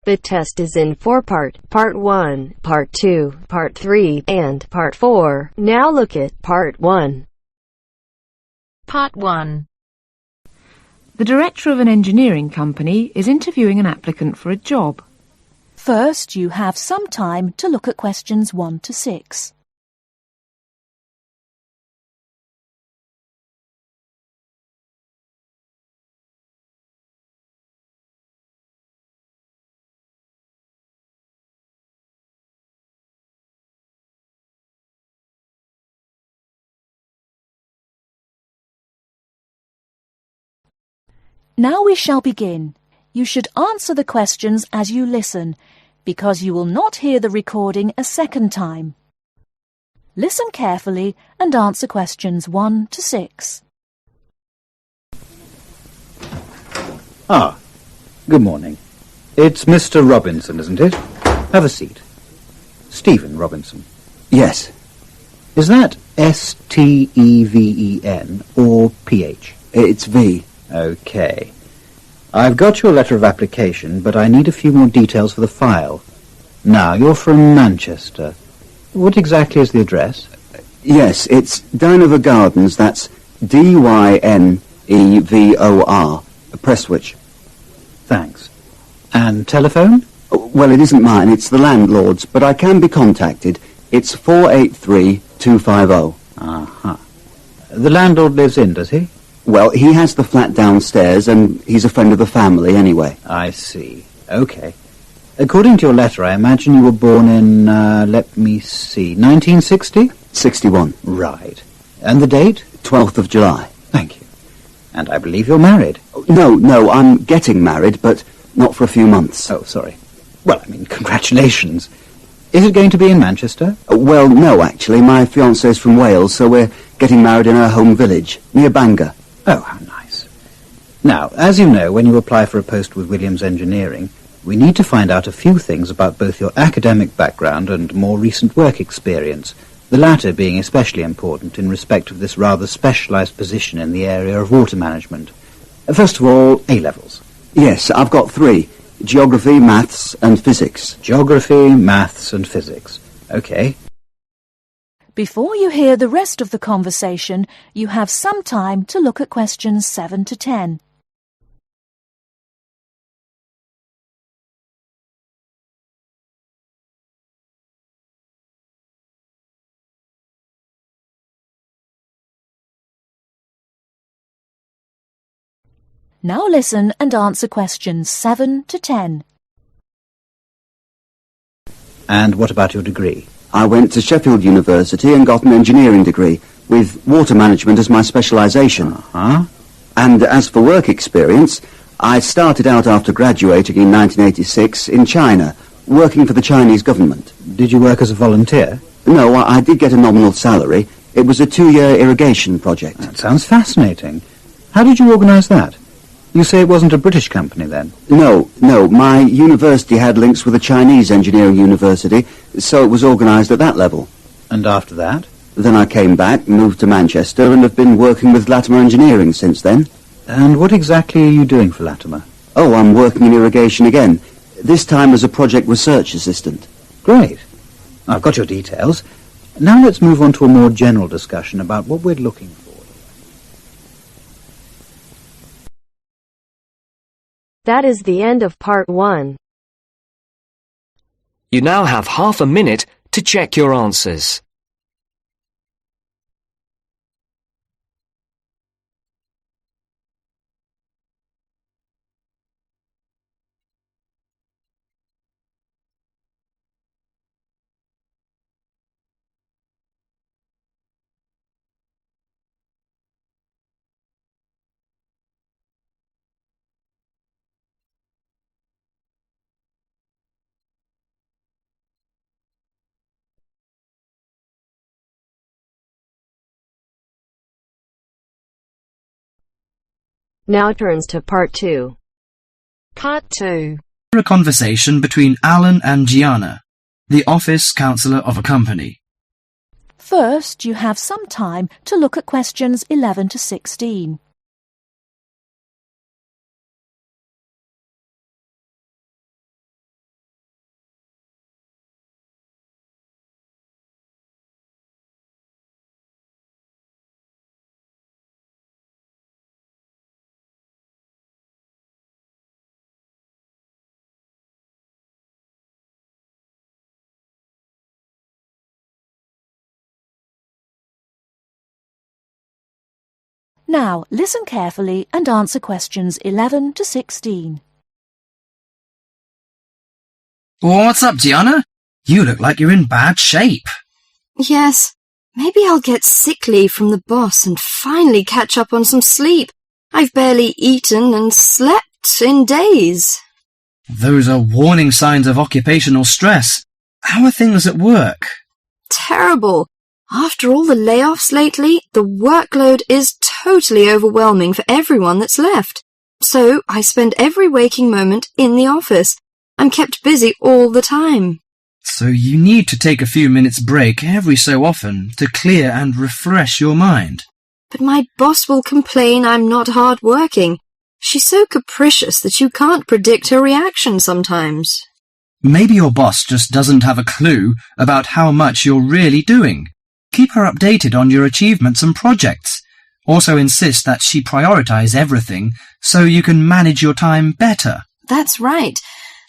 The test is in 4-part, Part 1, Part 2, Part 3, and Part 4. Now look at Part 1. Part 1. The director of an engineering company is interviewing an applicant for a job. First, you have some time to look at questions 1 to 6. Now we shall begin. You should answer the questions as you listen, because you will not hear the recording a second time. Listen carefully and answer questions 1 to 6. Good morning. It's Mr. Robinson, isn't it? Have a seat. Stephen Robinson. Yes. Is that S-T-E-V-E-N or P-H? It's V. OK. I've got your letter of application, but I need a few more details for the file. Now, you're from Manchester. What exactly is the address? Yes, it's Dynevor Gardens. That's D-Y-N-E-V-O-R. Prestwich. Thanks. And telephone? Well, it isn't mine, it's the landlord's, but I can be contacted. It's 483-250. Uh-huh. The landlord lives in, does he? Well, he has the flat downstairs, and he's a friend of the family anyway. I see. OK. According to your letter, I imagine you were born in, let me see, 1960? 61. Right. And the date? 12th of July. Thank you. And I believe you're married. No, I'm getting married, but not for a few months. Oh, sorry. Well, I mean, congratulations. Is it going to be in Manchester? Well, no, actually. My fiancée's from Wales, so we're getting married in her home village, near Bangor. Oh, how nice. Now, as you know, when you apply for a post with Williams Engineering, we need to find out a few things about both your academic background and more recent work experience, the latter being especially important in respect of this rather specialised position in the area of water management. First of all, A-levels. Yes, I've got 3. Geography, maths and physics. Geography, maths and physics. OK. Before you hear the rest of the conversation, you have some time to look at questions 7 to 10. Now listen and answer questions 7 to 10. And what about your degree? I went to Sheffield University and got an engineering degree, with water management as my specialisation. Uh-huh. And as for work experience, I started out after graduating in 1986 in China, working for the Chinese government. Did you work as a volunteer? No, I did get a nominal salary. It was a 2-year irrigation project. That sounds fascinating. How did you organise that? You say it wasn't a British company, then? No. My university had links with a Chinese engineering university, so it was organised at that level. And after that? Then I came back, moved to Manchester, and have been working with Latimer Engineering since then. And what exactly are you doing for Latimer? Oh, I'm working in irrigation again, this time as a project research assistant. Great. I've got your details. Now let's move on to a more general discussion about what we're looking for. That is the end of Part 1. You now have half a minute to check your answers. Now turns to Part 2. Part 2. A conversation between Alan and Gianna, the office counsellor of a company. First, you have some time to look at questions 11 to 16. Now, listen carefully and answer questions 11 to 16. What's up, Gianna? You look like you're in bad shape. Yes, maybe I'll get sick leave from the boss and finally catch up on some sleep. I've barely eaten and slept in days. Those are warning signs of occupational stress. How are things at work? Terrible. After all the layoffs lately, the workload is totally overwhelming for everyone that's left. So I spend every waking moment in the office. I'm kept busy all the time. So you need to take a few minutes break every so often to clear and refresh your mind. But my boss will complain I'm not hard-working. She's so capricious that you can't predict her reaction sometimes. Maybe your boss just doesn't have a clue about how much you're really doing. Keep her updated on your achievements and projects. Also insist that she prioritize everything so you can manage your time better. That's right.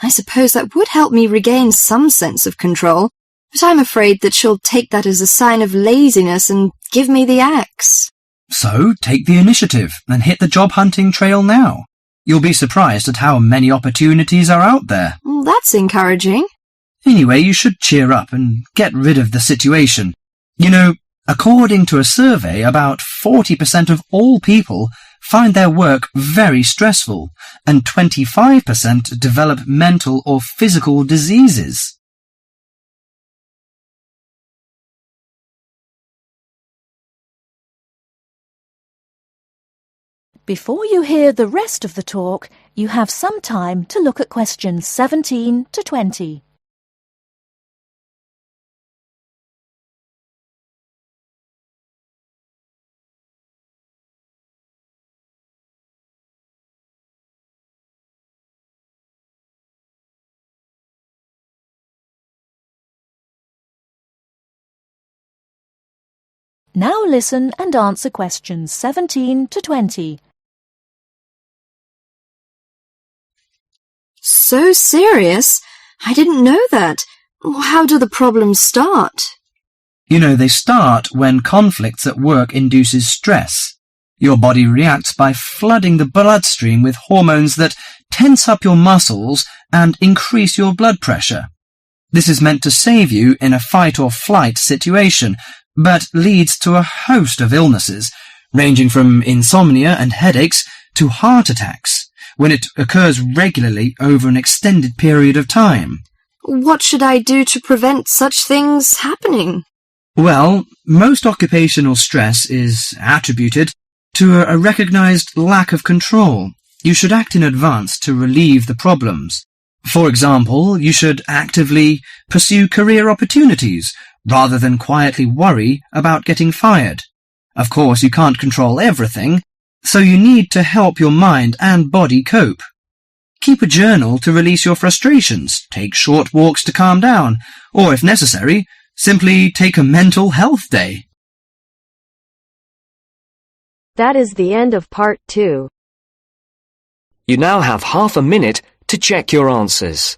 I suppose that would help me regain some sense of control, but I'm afraid that she'll take that as a sign of laziness and give me the axe. So take the initiative and hit the job hunting trail now. You'll be surprised at how many opportunities are out there. Well, that's encouraging. Anyway, you should cheer up and get rid of the situation. You know, according to a survey, about 40% of all people find their work very stressful, and 25% develop mental or physical diseases. Before you hear the rest of the talk, you have some time to look at questions 17 to 20. Now listen and answer questions 17 to 20. So serious? I didn't know that. How do the problems start? You know, they start when conflicts at work induces stress. Your body reacts by flooding the bloodstream with hormones that tense up your muscles and increase your blood pressure. This is meant to save you in a fight or flight situation, but leads to a host of illnesses, ranging from insomnia and headaches to heart attacks, when it occurs regularly over an extended period of time. What should I do to prevent such things happening? Well, most occupational stress is attributed to a recognized lack of control. You should act in advance to relieve the problems. For example, you should actively pursue career opportunities rather than quietly worry about getting fired. Of course, you can't control everything, so you need to help your mind and body cope. Keep a journal to release your frustrations, take short walks to calm down, or if necessary, simply take a mental health day. That is the end of part 2. You now have half a minute to check your answers.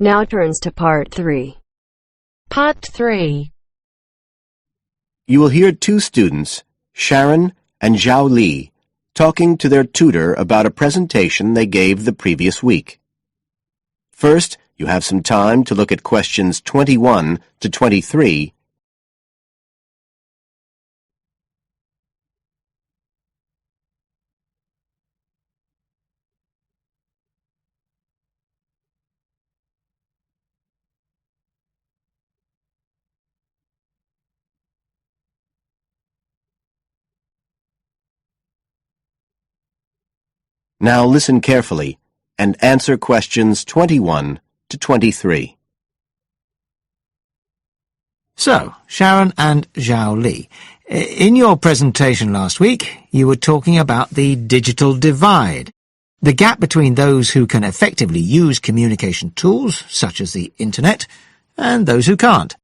Now turns to part 3. Part 3. You will hear two students, Sharon and Zhao Li, talking to their tutor about a presentation they gave the previous week. First, you have some time to look at questions 21 to 23. Now listen carefully and answer questions 21 to 23. So, Sharon and Zhao Li, in your presentation last week, you were talking about the digital divide. the gap between those who can effectively use communication tools, such as the internet, and those who can't.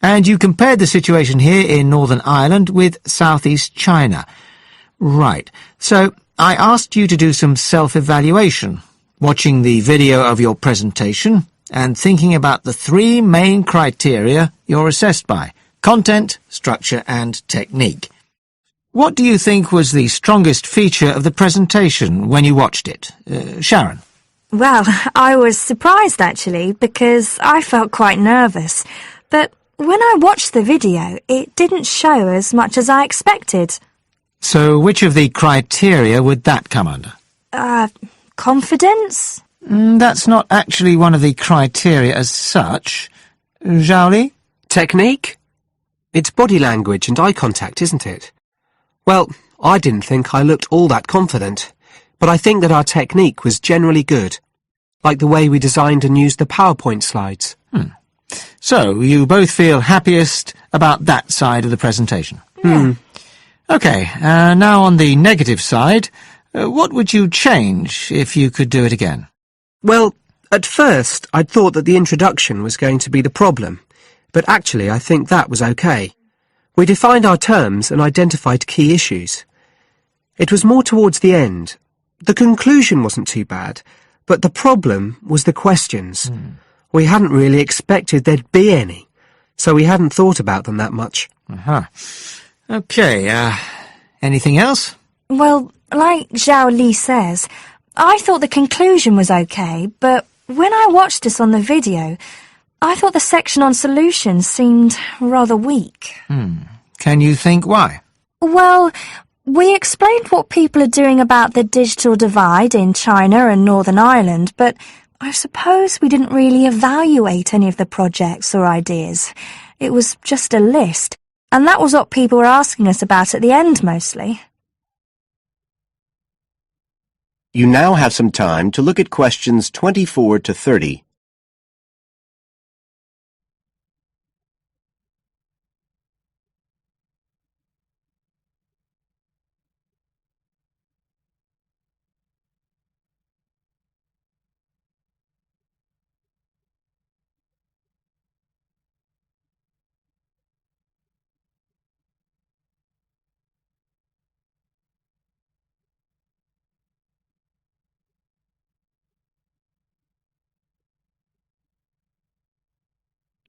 And you compared the situation here in Northern Ireland with Southeast China. Right. So I asked you to do some self-evaluation, watching the video of your presentation and thinking about the 3 main criteria you're assessed by: content, structure, and technique. What do you think was the strongest feature of the presentation when you watched it? Sharon? Well, I was surprised, actually, because I felt quite nervous. But when I watched the video, it didn't show as much as I expected. So which of the criteria would that come under? Confidence? That's not actually one of the criteria as such. Zhao Li? Technique? It's body language and eye contact, isn't it? Well, I didn't think I looked all that confident, but I think that our technique was generally good, like the way we designed and used the PowerPoint slides. So, you both feel happiest about that side of the presentation? Yeah. OK, now on the negative side, what would you change if you could do it again? Well, at first I'd thought that the introduction was going to be the problem, but actually I think that was okay. We defined our terms and identified key issues. It was more towards the end. The conclusion wasn't too bad, but the problem was the questions. We hadn't really expected there'd be any, so we hadn't thought about them that much. OK, anything else? Well, like Zhao Li says, I thought the conclusion was okay, but when I watched this on the video, I thought the section on solutions seemed rather weak. Can you think why? Well, we explained what people are doing about the digital divide in China and Northern Ireland, but I suppose we didn't really evaluate any of the projects or ideas. It was just a list, and that was what people were asking us about at the end, mostly. You now have some time to look at questions 24 to 30.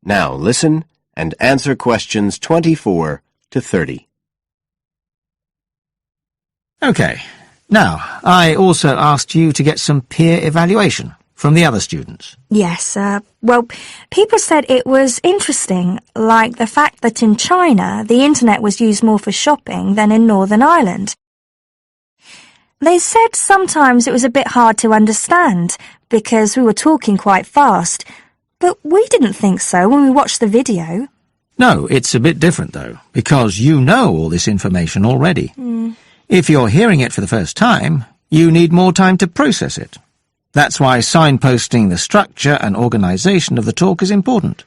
Now listen and answer questions 24 to 30. OK. Now, I also asked you to get some peer evaluation from the other students. Yes, well, people said it was interesting, like the fact that in China the internet was used more for shopping than in Northern Ireland. They said sometimes it was a bit hard to understand because we were talking quite fast, but we didn't think so when we watched the video. No, it's a bit different, though, because you know all this information already. If you're hearing it for the first time, you need more time to process it. That's why signposting the structure and organisation of the talk is important.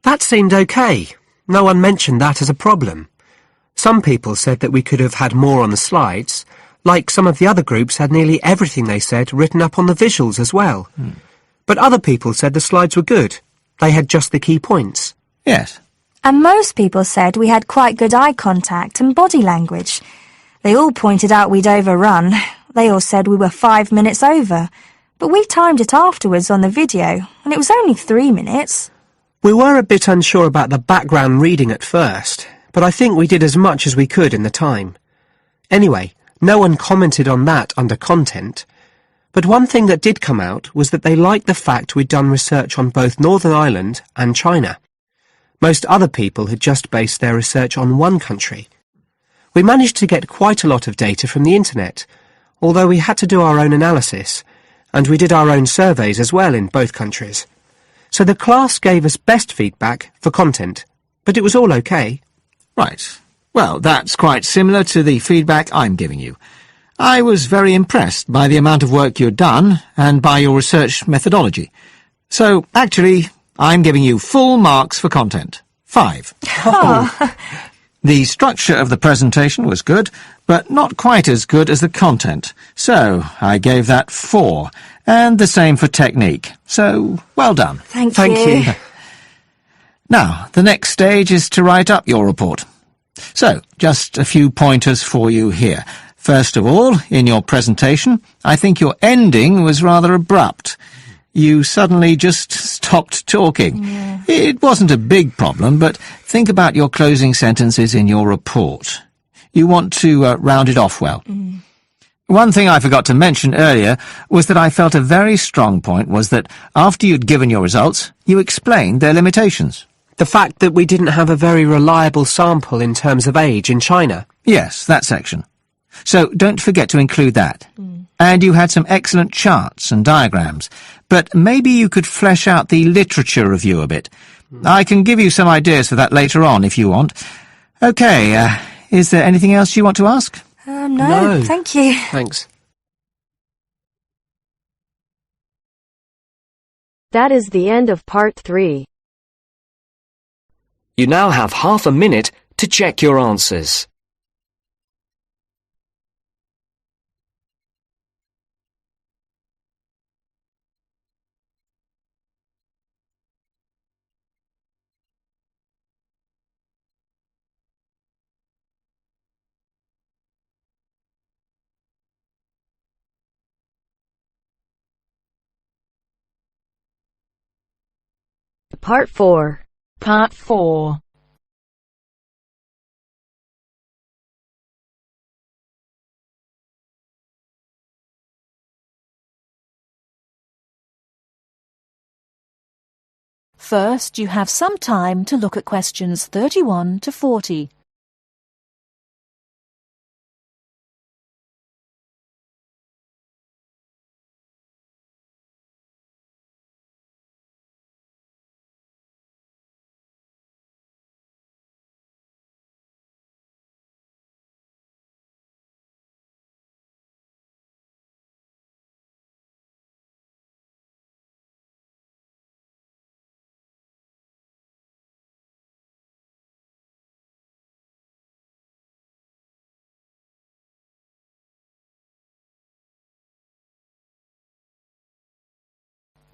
That seemed okay. No one mentioned that as a problem. Some people said that we could have had more on the slides, like some of the other groups had nearly everything they said written up on the visuals as well. But other people said the slides were good. They had just the key points. Yes. And most people said we had quite good eye contact and body language. They all pointed out we'd overrun. They all said we were 5 minutes over. But we timed it afterwards on the video, and it was only 3 minutes. We were a bit unsure about the background reading at first, but I think we did as much as we could in the time. Anyway, no one commented on that under content. But one thing that did come out was that they liked the fact we'd done research on both Northern Ireland and China. Most other people had just based their research on one country. We managed to get quite a lot of data from the internet, although we had to do our own analysis, and we did our own surveys as well in both countries. So the class gave us best feedback for content, but it was all okay. Right. Well, that's quite similar to the feedback I'm giving you. I was very impressed by the amount of work you'd done and by your research methodology. So, actually, I'm giving you full marks for content. 5. The structure of the presentation was good, but not quite as good as the content, so I gave that 4, and the same for technique, so well done. Thank you. Now, the next stage is to write up your report. So, just a few pointers for you here. First of all, in your presentation, I think your ending was rather abrupt. You suddenly just stopped talking. Yeah. It wasn't a big problem, but think about your closing sentences in your report. You want to round it off well. One thing I forgot to mention earlier was that I felt a very strong point was that after you'd given your results, you explained their limitations. The fact that we didn't have a very reliable sample in terms of age in China. Yes, that section. So don't forget to include that. And you had some excellent charts and diagrams, but maybe you could flesh out the literature review a bit. I can give you some ideas for that later on if you want. Okay, is there anything else you want to ask? No, thank you. Thanks. That is the end of part 3. You now have half a minute to check your answers. Part 4. Part 4. First, you have some time to look at questions 31 to 40.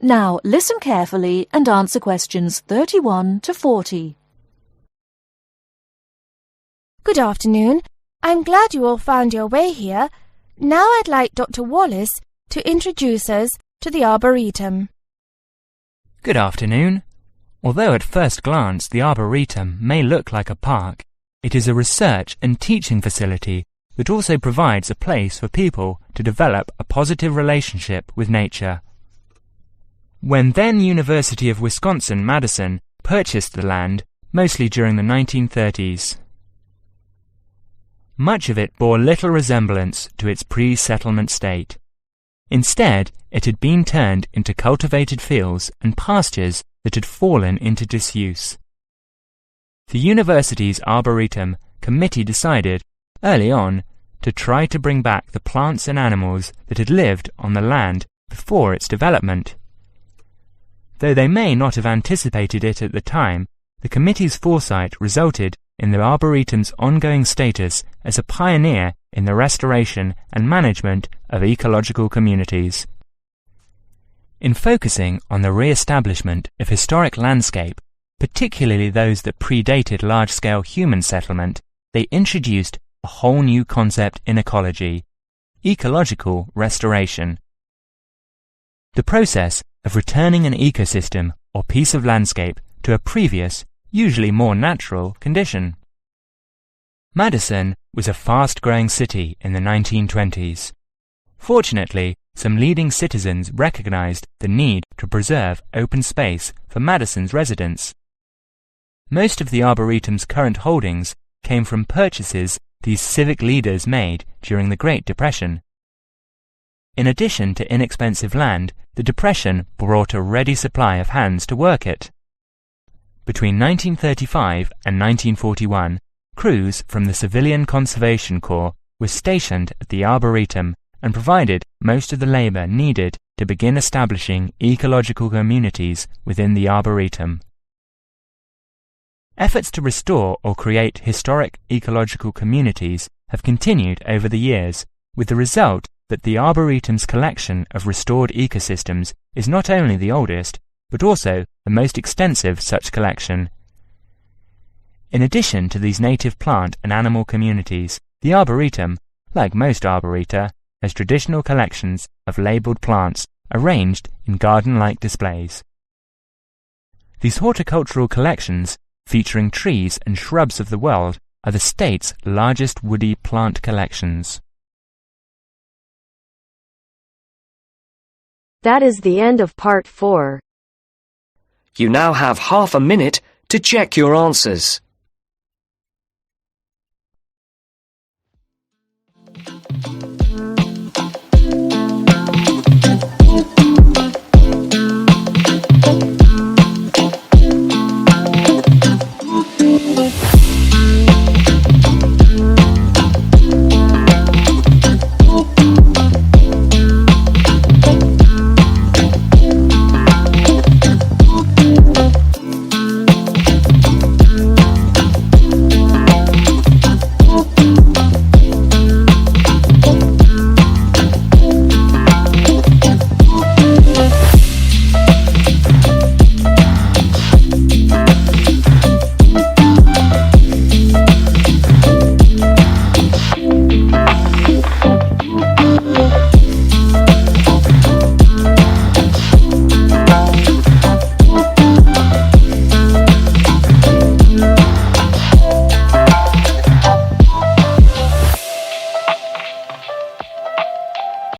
Now, listen carefully and answer questions 31 to 40. Good afternoon. I'm glad you all found your way here. Now I'd like Dr. Wallace to introduce us to the Arboretum. Good afternoon. Although at first glance the Arboretum may look like a park, it is a research and teaching facility that also provides a place for people to develop a positive relationship with nature. When then University of Wisconsin-Madison purchased the land, mostly during the 1930s, much of it bore little resemblance to its pre-settlement state. Instead, it had been turned into cultivated fields and pastures that had fallen into disuse. The university's Arboretum committee decided, early on, to try to bring back the plants and animals that had lived on the land before its development. Though they may not have anticipated it at the time, the committee's foresight resulted in the Arboretum's ongoing status as a pioneer in the restoration and management of ecological communities. In focusing on the re-establishment of historic landscape, particularly those that predated large-scale human settlement, they introduced a whole new concept in ecology: ecological restoration. The process of returning an ecosystem or piece of landscape to a previous, usually more natural, condition. Madison was a fast-growing city in the 1920s. Fortunately, some leading citizens recognized the need to preserve open space for Madison's residents. Most of the Arboretum's current holdings came from purchases these civic leaders made during the Great Depression. In addition to inexpensive land, the Depression brought a ready supply of hands to work it. Between 1935 and 1941, crews from the Civilian Conservation Corps were stationed at the Arboretum and provided most of the labor needed to begin establishing ecological communities within the Arboretum. Efforts to restore or create historic ecological communities have continued over the years, with the result that the Arboretum's collection of restored ecosystems is not only the oldest, but also the most extensive such collection. In addition to these native plant and animal communities, the Arboretum, like most arboreta, has traditional collections of labelled plants arranged in garden-like displays. These horticultural collections, featuring trees and shrubs of the world, are the state's largest woody plant collections. That is the end of part 4. You now have half a minute to check your answers.